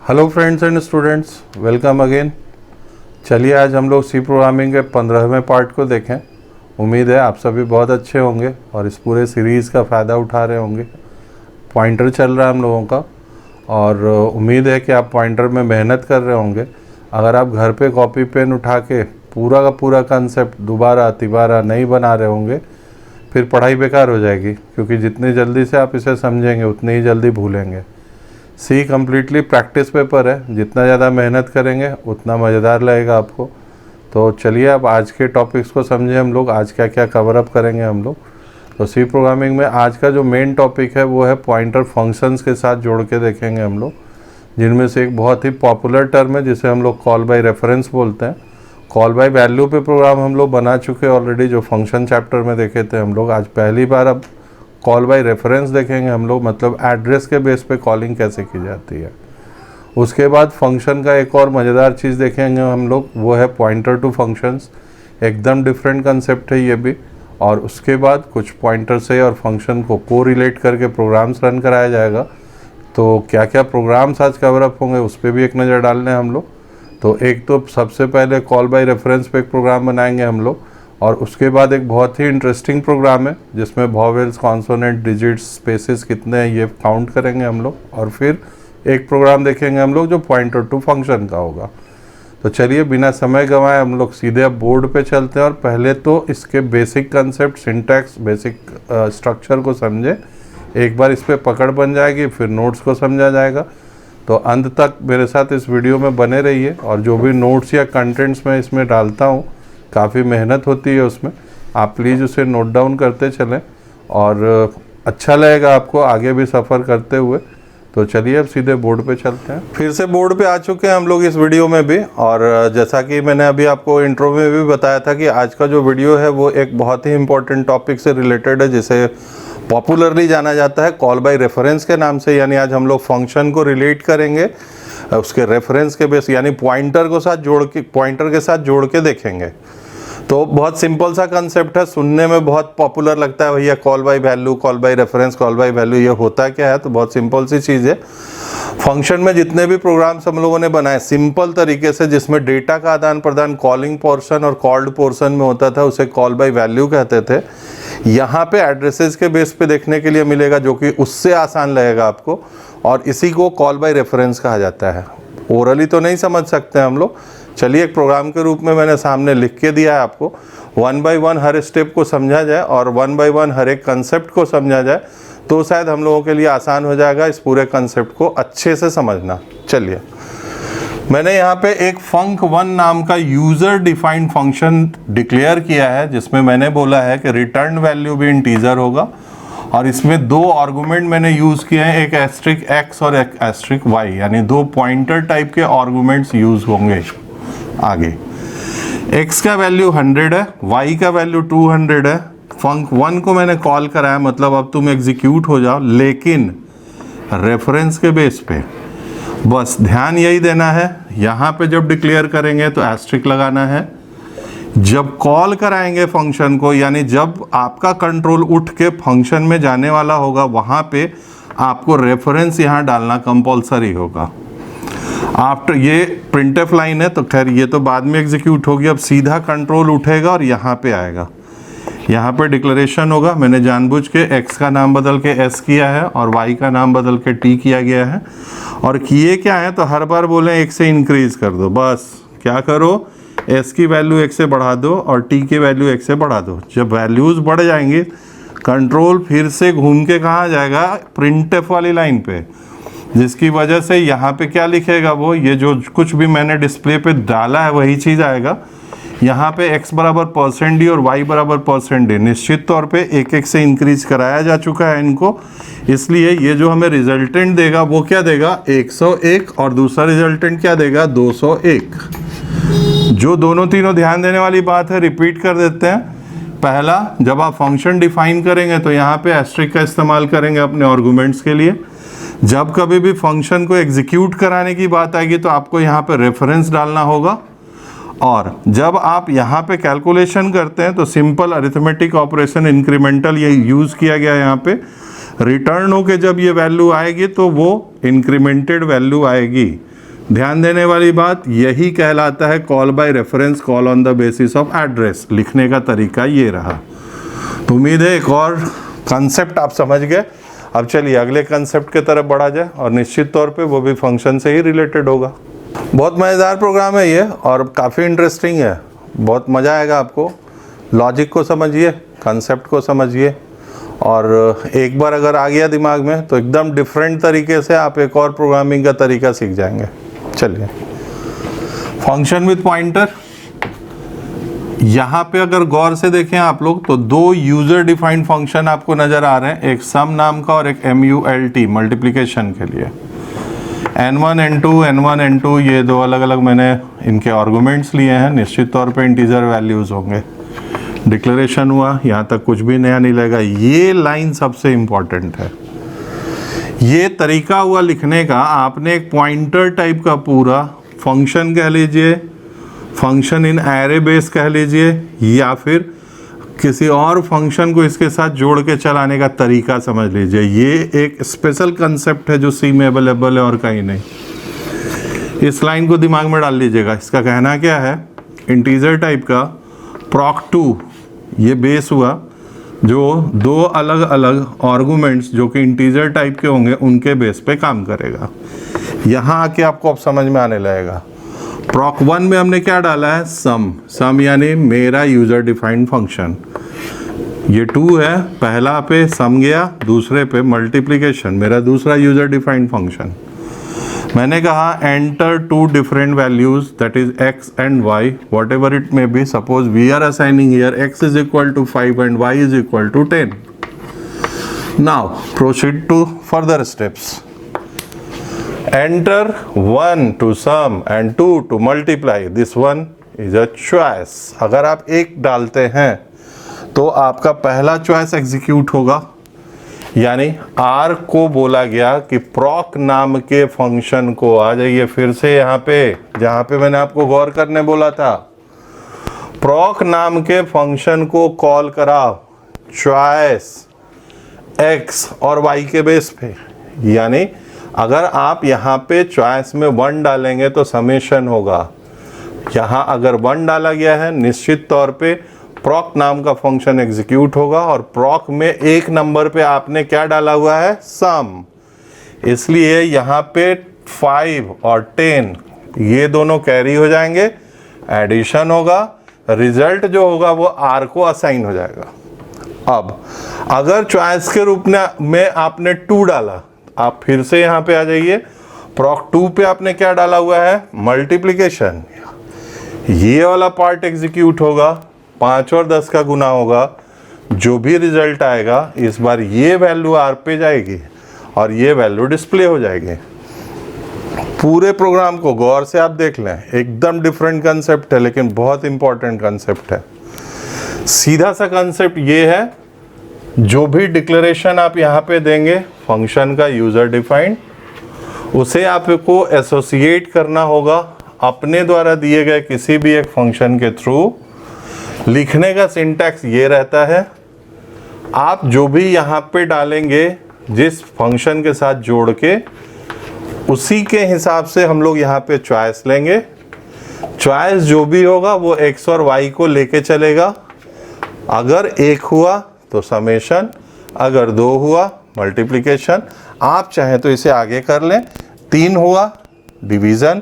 Hello friends and students, welcome again. चलिए आज हम लोग सी प्रोग्रामिंग के 15वें पार्ट को देखें। उम्मीद है आप सभी बहुत अच्छे होंगे और इस पूरे सीरीज़ का फ़ायदा उठा रहे होंगे। पॉइंटर चल रहा है हम लोगों का और उम्मीद है कि आप पॉइंटर में मेहनत कर रहे होंगे। अगर आप घर पे कॉपी पेन उठा के पूरा का पूरा कंसेप्ट दोबारा तिबारा नहीं बना रहे होंगे फिर पढ़ाई बेकार हो जाएगी, क्योंकि जितनी जल्दी से आप इसे समझेंगे उतनी ही जल्दी भूलेंगे। सी कम्प्लीटली प्रैक्टिस पेपर है, जितना ज़्यादा मेहनत करेंगे उतना मज़ेदार लगेगा आपको। तो चलिए अब आज के टॉपिक्स को समझें हम लोग, आज क्या क्या कवर अप करेंगे हम लोग। तो सी प्रोग्रामिंग में आज का जो मेन टॉपिक है वो है पॉइंटर फंक्शंस के साथ जोड़ के देखेंगे हम लोग, जिनमें से एक बहुत ही पॉपुलर टर्म है जिसे हम लोग कॉल बाय रेफरेंस बोलते हैं। कॉल बाय वैल्यू पे प्रोग्राम हम लोग बना चुके ऑलरेडी, जो फंक्शन चैप्टर में देखे थे हम लोग। आज पहली बार अब कॉल बाय रेफरेंस देखेंगे हम लोग, मतलब एड्रेस के बेस पे कॉलिंग कैसे की जाती है। उसके बाद फंक्शन का एक और मज़ेदार चीज़ देखेंगे हम लोग, वो है पॉइंटर टू फंक्शंस। एकदम डिफरेंट कंसेप्ट है ये भी। और उसके बाद कुछ पॉइंटर से और फंक्शन को कोरिलेट करके प्रोग्राम्स रन कराया जाएगा। तो क्या क्या प्रोग्राम्स आज कवर अप होंगे उस पर भी एक नज़र डालने हैं हम लोग। तो एक तो सबसे पहले कॉल बाय रेफरेंस पे एक प्रोग्राम बनाएंगे हम लोग, और उसके बाद एक बहुत ही इंटरेस्टिंग प्रोग्राम है जिसमें वॉवेल्स, कॉन्सोनेंट, डिजिट्स, स्पेसेस कितने हैं ये काउंट करेंगे हम लोग। और फिर एक प्रोग्राम देखेंगे हम लोग जो पॉइंटर टू फंक्शन का होगा। तो चलिए बिना समय गंवाए हम लोग सीधे अब बोर्ड पे चलते हैं और पहले तो इसके basic concept, syntax, basic structure को समझे। एक बार इस पर पकड़ बन जाएगी फिर नोट्स को समझा जाएगा। तो अंत तक मेरे साथ इस वीडियो में बने रहिए, और जो भी नोट्स या कंटेंट्स मैं इसमें डालता हूँ काफ़ी मेहनत होती है उसमें, आप प्लीज़ उसे नोट डाउन करते चलें और अच्छा लगेगा आपको आगे भी सफ़र करते हुए। तो चलिए अब सीधे बोर्ड पे चलते हैं। फिर से बोर्ड पे आ चुके हैं हम लोग इस वीडियो में भी, और जैसा कि मैंने अभी आपको इंट्रो में भी बताया था कि आज का जो वीडियो है वो एक बहुत ही इंपॉर्टेंट टॉपिक से रिलेटेड है, जिसे पॉपुलरली जाना जाता है कॉल बाय रेफरेंस के नाम से। यानी आज हम लोग फंक्शन को रिलेट करेंगे उसके रेफरेंस के बेस, यानी पॉइंटर के साथ जोड़ के देखेंगे। तो बहुत सिंपल सा कंसेप्ट है, सुनने में बहुत पॉपुलर लगता है भैया call by value, call by reference, call by value, ये होता क्या है? तो बहुत सिंपल सी चीज़ है। फंक्शन में जितने भी प्रोग्राम्स हम लोगों ने बनाए सिंपल तरीके से, जिसमें डेटा का आदान प्रदान कॉलिंग पोर्शन और कॉल्ड पोर्शन में होता था, उसे कॉल बाय वैल्यू कहते थे। यहाँ पे एड्रेसेस के बेस पे देखने के लिए मिलेगा, जो कि उससे आसान लगेगा आपको, और इसी को कॉल बाय रेफरेंस कहा जाता है। ओरली तो नहीं समझ सकते हम लोग, चलिए एक प्रोग्राम के रूप में मैंने सामने लिख के दिया है आपको। 1 बाय 1 हर स्टेप को समझा जाए और 1 बाय 1 हर एक कंसेप्ट को समझा जाए तो शायद हम लोगों के लिए आसान हो जाएगा इस पूरे कंसेप्ट को अच्छे से समझना। चलिए, मैंने यहाँ पे एक func1 नाम का यूज़र डिफाइंड फंक्शन डिक्लेयर किया है, जिसमें मैंने बोला है कि रिटर्न वैल्यू भी इंटीजर होगा, और इसमें दो आर्गुमेंट मैंने यूज़ किए हैं, एक एस्ट्रिक x और एक एस्ट्रिक y, यानी दो पॉइंटर टाइप के आर्गुमेंट्स यूज़ होंगे आगे। x का वैल्यू 100 है, y का वैल्यू 200 है। func1 को मैंने कॉल कराया, मतलब अब तुम एग्जीक्यूट हो जाओ, लेकिन रेफरेंस के बेस पे। बस ध्यान यही देना है, यहाँ पे जब डिक्लेयर करेंगे तो एस्ट्रिक लगाना है, जब कॉल कराएंगे फंक्शन को, यानी जब आपका कंट्रोल उठ के फंक्शन में जाने वाला होगा, वहाँ पे आपको रेफरेंस यहाँ डालना कंपलसरी होगा। आफ्टर ये प्रिंटफ लाइन है तो खैर ये तो बाद में एग्जीक्यूट होगी, अब सीधा कंट्रोल उठेगा और यहाँ पे आएगा, यहाँ पे डिक्लेरेशन होगा। मैंने जानबूझ के x का नाम बदल के s किया है और y का नाम बदल के t किया गया है। और किए क्या है, तो हर बार बोले 1 से इंक्रीज कर दो। बस क्या करो, s की वैल्यू 1 से बढ़ा दो और t की वैल्यू 1 से बढ़ा दो। जब वैल्यूज़ बढ़ जाएंगी कंट्रोल फिर से घूम के कहाँ जाएगा, प्रिंटफ वाली लाइन पे, जिसकी वजह से यहाँ पे क्या लिखेगा, वो ये जो कुछ भी मैंने डिस्प्ले पे डाला है वही चीज़ आएगा। यहाँ पे x बराबर %d और y बराबर %d, निश्चित तौर पे 1-1 से इंक्रीज कराया जा चुका है इनको, इसलिए ये जो हमें रिजल्टेंट देगा वो क्या देगा, 101, और दूसरा रिजल्टेंट क्या देगा, 201। जो दोनों तीनों ध्यान देने वाली बात है, रिपीट कर देते हैं। पहला, जब आप फंक्शन डिफाइन करेंगे तो यहाँ पे एस्ट्रिक का इस्तेमाल करेंगे अपने आर्गुमेंट्स के लिए। जब कभी भी फंक्शन को एग्जीक्यूट कराने की बात आएगी तो आपको यहाँ पे रेफरेंस डालना होगा, और जब आप यहाँ पे कैलकुलेशन करते हैं तो सिंपल अरिथमेटिक ऑपरेशन इंक्रीमेंटल ये यूज़ किया गया है। यहाँ पे रिटर्न हो के जब ये वैल्यू आएगी तो वो इंक्रीमेंटेड वैल्यू आएगी। ध्यान देने वाली बात यही कहलाता है call by reference, call on the basis of address. लिखने का तरीका ये रहा। तो उम्मीद है एक और कंसेप्ट आप समझ गए। अब चलिए अगले कंसेप्ट की तरफ बढ़ा जाए, और निश्चित तौर पे वो भी फंक्शन से ही रिलेटेड होगा। बहुत मज़ेदार प्रोग्राम है ये और काफ़ी इंटरेस्टिंग है, बहुत मज़ा आएगा आपको। लॉजिक को समझिए, कंसेप्ट को समझिए, और एक बार अगर आ गया दिमाग में तो एकदम डिफरेंट तरीके से आप एक और प्रोग्रामिंग का तरीका सीख जाएंगे। चलिए, फंक्शन विद पॉइंटर। यहाँ पे अगर गौर से देखें आप लोग तो दो यूजर डिफाइंड फंक्शन आपको नजर आ रहे हैं, एक सम नाम का और एक MULT मल्टीप्लिकेशन के लिए। n1 n2 ये दो अलग अलग मैंने इनके आर्गुमेंट्स लिए हैं, निश्चित तौर पे इंटीजर वैल्यूज होंगे। डिक्लेरेशन हुआ, यहाँ तक कुछ भी नया नहीं लगेगा। ये लाइन सबसे इंपॉर्टेंट है। ये तरीका हुआ लिखने का, आपने एक पॉइंटर टाइप का पूरा फंक्शन कह लीजिए, फंक्शन इन एरे बेस कह लीजिए, या फिर किसी और फंक्शन को इसके साथ जोड़ के चलाने का तरीका समझ लीजिए। ये एक स्पेशल कंसेप्ट है जो सी में अवेलेबल है और कहीं नहीं। इस लाइन को दिमाग में डाल लीजिएगा। इसका कहना क्या है, इंटीजर टाइप का proc2 ये बेस हुआ जो दो अलग अलग आर्गुमेंट्स जो कि इंटीजर टाइप के होंगे उनके बेस पे काम करेगा। यहाँ आके आपको अब समझ में आने लगेगा। proc1 में हमने क्या डाला है, सम यानी मेरा यूजर डिफाइंड फंक्शन। ये 2 है, पहला पे सम गया, दूसरे पे मल्टीप्लिकेशन, मेरा दूसरा यूजर डिफाइंड फंक्शन। मैंने कहा enter two different values that is x and y whatever it may be. Suppose we are assigning here x is equal to 5 and y is equal to 10। Now proceed to further steps. Enter 1 to sum and 2 to multiply. This one is a choice. अगर आप एक डालते हैं तो आपका पहला choice execute होगा, यानी R को बोला गया कि proc नाम के फंक्शन को, आ जाइए फिर से यहाँ पे जहाँ पे मैंने आपको गौर करने बोला था, proc नाम के फंक्शन को कॉल करा चॉइस x और y के बेस पे। यानी अगर आप यहाँ पे चॉइस में 1 डालेंगे तो समेशन होगा। यहाँ अगर 1 डाला गया है निश्चित तौर पे proc नाम का फंक्शन एग्जीक्यूट होगा, और proc में एक नंबर पे आपने क्या डाला हुआ है, सम। इसलिए यहाँ पे 5 और 10 ये दोनों कैरी हो जाएंगे, एडिशन होगा, रिजल्ट जो होगा वो R को असाइन हो जाएगा। अब अगर चॉइस के रूप में आपने 2 डाला, आप फिर से यहाँ पे आ जाइए, proc2 पे आपने क्या डाला हुआ है, मल्टीप्लिकेशन। ये वाला पार्ट एग्जीक्यूट होगा, 5 और 10 का गुना होगा, जो भी रिजल्ट आएगा इस बार ये वैल्यू R पे जाएगी और ये वैल्यू डिस्प्ले हो जाएगी। पूरे प्रोग्राम को गौर से आप देख लें, एकदम डिफरेंट कंसेप्ट है लेकिन बहुत इंपॉर्टेंट कंसेप्ट है। सीधा सा कंसेप्ट ये है, जो भी डिक्लेरेशन आप यहाँ पे देंगे फंक्शन का यूजर डिफाइंड, उसे आपको एसोसिएट करना होगा अपने द्वारा दिए गए किसी भी एक फंक्शन के थ्रू। लिखने का सिंटैक्स ये रहता है, आप जो भी यहाँ पे डालेंगे जिस फंक्शन के साथ जोड़ के, उसी के हिसाब से हम लोग यहाँ पे चॉइस लेंगे। चॉइस जो भी होगा वो x और y को लेके चलेगा। अगर 1 हुआ तो समेशन, अगर 2 हुआ मल्टीप्लिकेशन। आप चाहें तो इसे आगे कर लें, 3 हुआ डिवीज़न,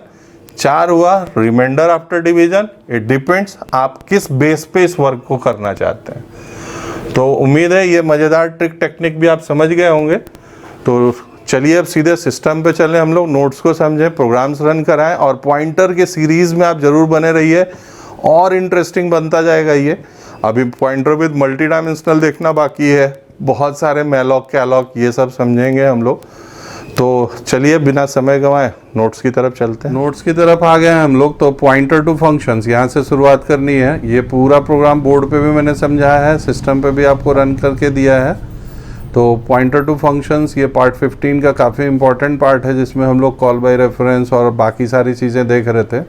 4 हुआ remainder after division. It depends आप किस बेस पे इस वर्क को करना चाहते हैं। तो उम्मीद है ये मज़ेदार ट्रिक टेक्निक भी आप समझ गए होंगे। तो चलिए अब सीधे सिस्टम पे चलें, हम लोग नोट्स को समझें, प्रोग्राम्स रन कराएं, और पॉइंटर के सीरीज़ में आप ज़रूर बने रहिए, और इंटरेस्टिंग बनता जाएगा ये। अभी पॉइंटर विद मल्टी डायमेंशनल देखना बाकी है, बहुत सारे मैलॉक कैलॉक ये सब समझेंगे हम लोग। तो चलिए बिना समय गंवाए नोट्स की तरफ चलते हैं। नोट्स की तरफ आ गए हैं हम लोग। तो पॉइंटर टू फंक्शंस यहाँ से शुरुआत करनी है। ये पूरा प्रोग्राम बोर्ड पे भी मैंने समझाया है, सिस्टम पे भी आपको रन करके दिया है। तो पॉइंटर टू फंक्शंस ये पार्ट 15 का काफ़ी इंपॉर्टेंट पार्ट है, जिसमें हम लोग कॉल बाय रेफरेंस और बाकी सारी चीज़ें देख रहे थे।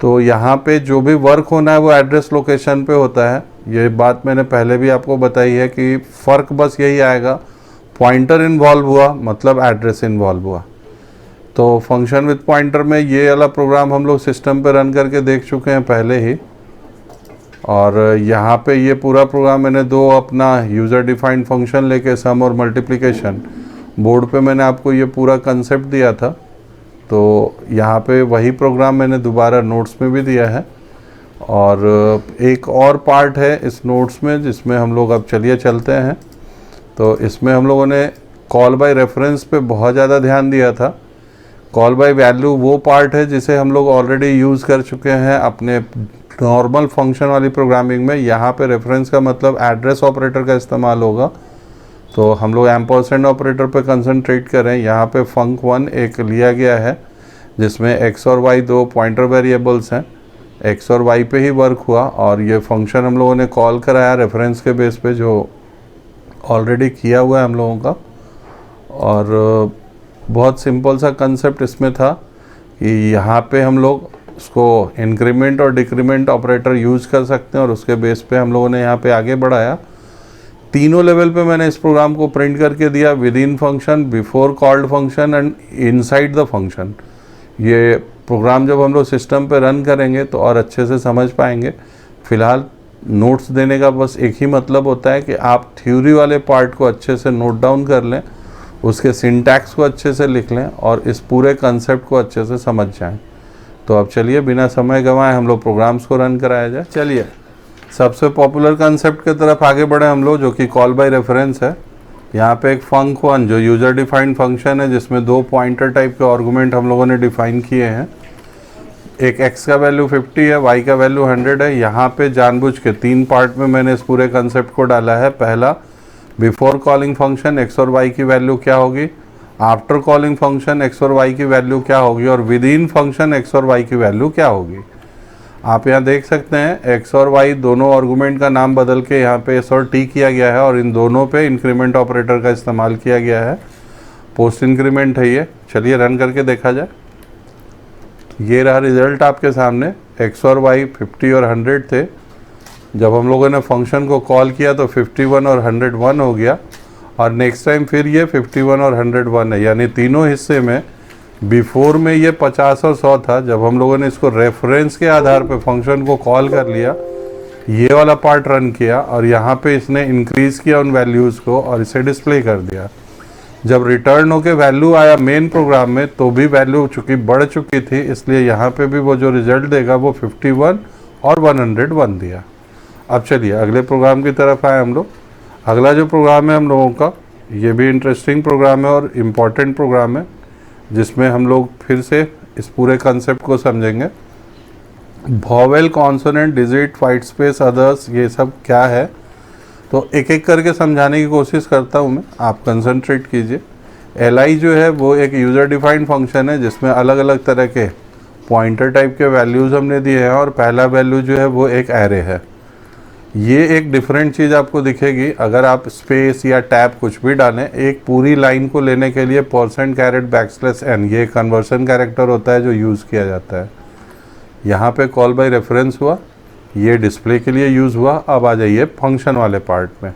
तो यहाँ पे जो भी वर्क होना है वो एड्रेस लोकेशन पे होता है। ये बात मैंने पहले भी आपको बताई है कि फ़र्क बस यही आएगा, पॉइंटर इन्वॉल्व हुआ मतलब एड्रेस इन्वॉल्व हुआ। तो फंक्शन विद पॉइंटर में ये वाला प्रोग्राम हम लोग सिस्टम पे रन करके देख चुके हैं पहले ही, और यहाँ पे ये पूरा प्रोग्राम मैंने दो अपना यूज़र डिफाइंड फंक्शन लेके सम और मल्टीप्लिकेशन बोर्ड पे मैंने आपको ये पूरा कंसेप्ट दिया था। तो यहाँ पे वही प्रोग्राम मैंने दोबारा नोट्स में भी दिया है, और एक और पार्ट है इस नोट्स में जिसमें हम लोग अब चलिए चलते हैं। तो इसमें हम लोगों ने कॉल बाय रेफरेंस पे बहुत ज़्यादा ध्यान दिया था। कॉल बाय वैल्यू वो पार्ट है जिसे हम लोग ऑलरेडी यूज़ कर चुके हैं अपने नॉर्मल फंक्शन वाली प्रोग्रामिंग में। यहाँ पे रेफरेंस का मतलब एड्रेस ऑपरेटर का इस्तेमाल होगा, तो हम लोग एम्परसेंड ऑपरेटर पे कंसंट्रेट करें। यहाँ पे func1 एक लिया गया है जिसमें x और y दो पॉइंटर वेरिएबल्स हैं, x और y पे ही वर्क हुआ, और ये फंक्शन हम लोगों ने कॉल कराया रेफरेंस के बेस पे जो ऑलरेडी किया हुआ है हम लोगों का। और बहुत सिंपल सा कंसेप्ट इसमें था कि यहाँ पे हम लोग उसको इंक्रीमेंट और डिक्रीमेंट ऑपरेटर यूज़ कर सकते हैं, और उसके बेस पे हम लोगों ने यहाँ पे आगे बढ़ाया। तीनों लेवल पे मैंने इस प्रोग्राम को प्रिंट करके दिया, with in function, before called function and inside the function. ये प्रोग्राम जब हम लोग सिस्टम पे रन करेंगे तो और अच्छे से समझ पाएंगे। फ़िलहाल नोट्स देने का बस एक ही मतलब होता है कि आप थ्योरी वाले पार्ट को अच्छे से नोट डाउन कर लें, उसके सिंटैक्स को अच्छे से लिख लें और इस पूरे कंसेप्ट को अच्छे से समझ जाएं। तो अब चलिए बिना समय गंवाए हम लोग प्रोग्राम्स को रन कराया जाए। चलिए सबसे पॉपुलर कंसेप्ट की तरफ आगे बढ़े हम लोग, जो कि कॉल बाय रेफरेंस है। यहाँ पे एक func1 जो यूज़र डिफाइंड फंक्शन है जिसमें दो पॉइंटर टाइप के आर्गुमेंट हम लोगों ने डिफाइन किए हैं। एक x का वैल्यू 50 है, y का वैल्यू 100 है। यहाँ पे जानबूझ के तीन पार्ट में मैंने इस पूरे कंसेप्ट को डाला है। पहला, बिफोर कॉलिंग फंक्शन x और y की वैल्यू क्या होगी, आफ्टर कॉलिंग फंक्शन x और y की वैल्यू क्या होगी, और विद इन फंक्शन x और y की वैल्यू क्या होगी। आप यहाँ देख सकते हैं x और y दोनों आर्गुमेंट का नाम बदल के यहाँ पे s और t किया गया है, और इन दोनों पे इंक्रीमेंट ऑपरेटर का इस्तेमाल किया गया है। पोस्ट इंक्रीमेंट है ये। चलिए रन करके देखा जाए। ये रहा रिजल्ट आपके सामने। x और y 50 और 100 थे। जब हम लोगों ने फंक्शन को कॉल किया तो 51 और 101 हो गया, और नेक्स्ट टाइम फिर ये 51 और 101 है, यानी तीनों हिस्से में बिफोर में ये 50 और 100 था। जब हम लोगों ने इसको रेफरेंस के आधार पे फंक्शन को कॉल कर लिया, ये वाला पार्ट रन किया, और यहाँ पे इसने इंक्रीज़ किया उन वैल्यूज़ को और इसे डिस्प्ले कर दिया। जब रिटर्न होके वैल्यू आया मेन प्रोग्राम में तो भी वैल्यू चूँकि बढ़ चुकी थी, इसलिए यहाँ पे भी वो जो रिजल्ट देगा वो 51 और 101 दिया। अब चलिए अगले प्रोग्राम की तरफ आए हम लोग। अगला जो प्रोग्राम है हम लोगों का, ये भी इंटरेस्टिंग प्रोग्राम है और इम्पॉर्टेंट प्रोग्राम है, जिसमें हम लोग फिर से इस पूरे कंसेप्ट को समझेंगे। Vowel, consonant, digit, white space, others, ये सब क्या है तो एक एक करके समझाने की कोशिश करता हूँ मैं, आप कंसंट्रेट कीजिए। li जो है वो एक यूज़र डिफाइंड फंक्शन है जिसमें अलग अलग तरह के पॉइंटर टाइप के वैल्यूज़ हमने दिए हैं, और पहला वैल्यू जो है वो एक एरे है। ये एक डिफरेंट चीज़ आपको दिखेगी अगर आप स्पेस या टैब कुछ भी डालें। एक पूरी लाइन को लेने के लिए %n ये कन्वर्सन कैरेक्टर होता है जो यूज़ किया जाता है। यहाँ पे कॉल बाय रेफरेंस हुआ, ये डिस्प्ले के लिए यूज़ हुआ। अब आ जाइए फंक्शन वाले पार्ट में।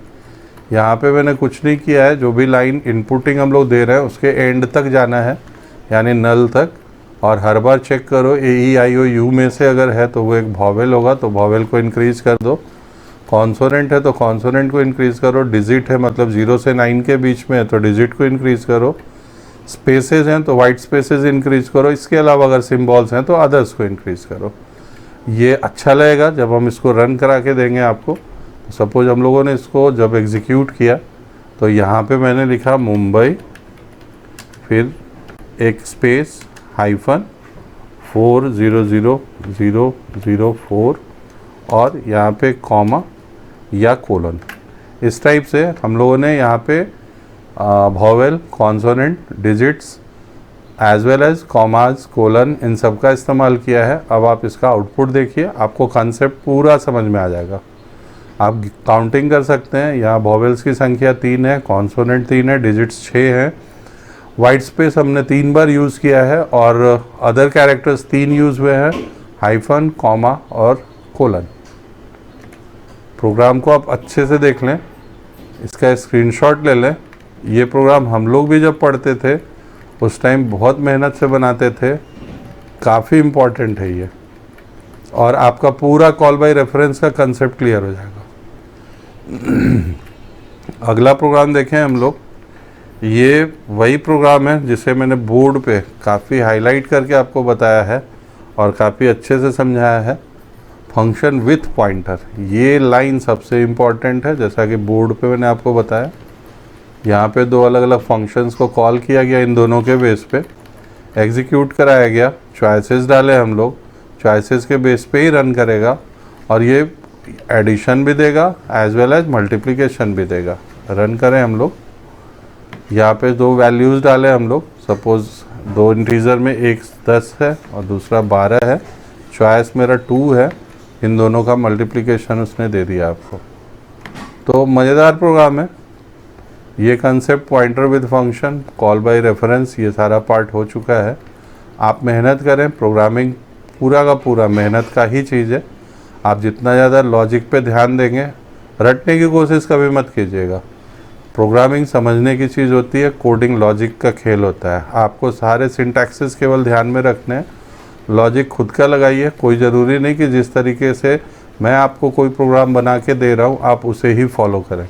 यहाँ पे मैंने कुछ नहीं किया है, जो भी लाइन इनपुटिंग हम लोग दे रहे हैं उसके एंड तक जाना है, यानी नल तक। और हर बार चेक करो A-E-I-O-U में से अगर है तो वो एक वॉवेल होगा, तो वॉवेल को इंक्रीज़ कर दो। कॉन्सोनेंट है तो कॉन्सोनेंट को इंक्रीज़ करो। डिजिट है मतलब 0 से 9 के बीच में है तो डिजिट को इंक्रीज़ करो। स्पेसेस हैं तो वाइट स्पेसेस इंक्रीज़ करो। इसके अलावा अगर सिम्बॉल्स हैं तो अदर्स को इंक्रीज़ करो। ये अच्छा लगेगा जब हम इसको रन करा के देंगे आपको। सपोज हम लोगों ने इसको जब एग्जीक्यूट किया तो यहाँ पे मैंने लिखा मुंबई, फिर एक स्पेस -4000004 और यहाँ पे कॉमा या कोलन। इस टाइप से हम लोगों ने यहाँ पे vowel, consonant, digits as well as commas, colon, इन सब का इस्तेमाल किया है। अब आप इसका आउटपुट देखिए, आपको कंसेप्ट पूरा समझ में आ जाएगा। आप काउंटिंग कर सकते हैं। यहाँ वॉवेल्स की संख्या 3 है, कॉन्सोनेंट 3 है, डिजिट्स 6 हैं। वाइट स्पेस हमने 3 बार यूज़ किया है, और अदर कैरेक्टर्स 3 यूज़ हुए हैं, हाइफन, कॉमा और कोलन। प्रोग्राम को आप अच्छे से देख लें, इसका स्क्रीनशॉट ले लें। ये प्रोग्राम हम लोग भी जब पढ़ते थे उस टाइम बहुत मेहनत से बनाते थे, काफ़ी इम्पॉर्टेंट है ये। और आपका पूरा कॉल बाय रेफरेंस का कंसेप्ट क्लियर हो जाएगा। अगला प्रोग्राम देखें हम लोग, ये वही प्रोग्राम है जिसे मैंने बोर्ड पे काफ़ी हाईलाइट करके आपको बताया है और काफ़ी अच्छे से समझाया है। फंक्शन विथ पॉइंटर, ये लाइन सबसे इम्पॉर्टेंट है। जैसा कि बोर्ड पे मैंने आपको बताया, यहाँ पे दो अलग अलग फंक्शंस को कॉल किया गया, इन दोनों के बेस पे एग्जीक्यूट कराया गया। चॉइसेस डाले हम लोग, चॉइसेस के बेस पे ही रन करेगा और ये एडिशन भी देगा एज वेल एज मल्टीप्लिकेशन भी देगा। रन करें हम लोग, यहाँ पे दो वैल्यूज़ डाले हम लोग। सपोज़ दो इंटीजर में एक 10 है और दूसरा 12 है, चॉइस मेरा 2 है, इन दोनों का मल्टीप्लिकेशन उसने दे दिया आपको। तो मज़ेदार प्रोग्राम है ये। Concept pointer with function, call by reference, ये सारा पार्ट हो चुका है। आप मेहनत करें, प्रोग्रामिंग पूरा का पूरा मेहनत का ही चीज़ है। आप जितना ज़्यादा लॉजिक पे ध्यान देंगे, रटने की कोशिश कभी मत कीजिएगा। प्रोग्रामिंग समझने की चीज़ होती है, कोडिंग लॉजिक का खेल होता है। आपको सारे सिंटैक्सेस केवल ध्यान में रखने हैं, लॉजिक खुद का लगाइए। कोई ज़रूरी नहीं कि जिस तरीके से मैं आपको कोई प्रोग्राम बना के दे रहा हूँ आप उसे ही फॉलो करें,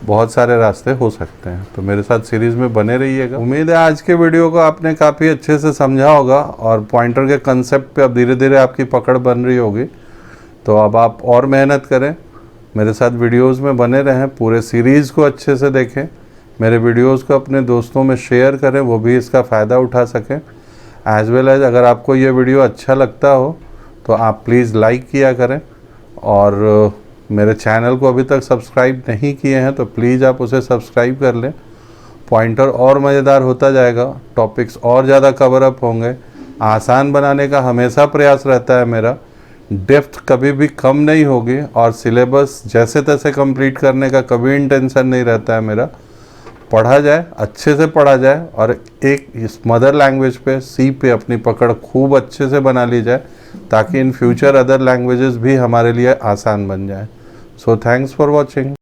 बहुत सारे रास्ते हो सकते हैं। तो मेरे साथ सीरीज़ में बने रहिएगा। उम्मीद है आज के वीडियो को आपने काफ़ी अच्छे से समझा होगा और पॉइंटर के कंसेप्ट पे अब धीरे धीरे आपकी पकड़ बन रही होगी। तो अब आप और मेहनत करें, मेरे साथ वीडियोस में बने रहें, पूरे सीरीज़ को अच्छे से देखें, मेरे वीडियोस को अपने दोस्तों में शेयर करें, वो भी इसका फ़ायदा उठा सकें। एज वेल एज अगर आपको ये वीडियो अच्छा लगता हो तो आप प्लीज़ लाइक किया करें और मेरे चैनल को अभी तक सब्सक्राइब नहीं किए हैं तो प्लीज़ आप उसे सब्सक्राइब कर लें। पॉइंटर और मज़ेदार होता जाएगा, टॉपिक्स और ज़्यादा कवर अप होंगे। आसान बनाने का हमेशा प्रयास रहता है मेरा, डेप्थ कभी भी कम नहीं होगी और सिलेबस जैसे तैसे कंप्लीट करने का कभी इंटेंशन नहीं रहता है मेरा। पढ़ा जाए, अच्छे से पढ़ा जाए और एक इस मदर लैंग्वेज पे, सी पे अपनी पकड़ खूब अच्छे से बना ली जाए ताकि इन फ्यूचर अदर लैंग्वेजेस भी हमारे लिए आसान बन जाए। So thanks for watching.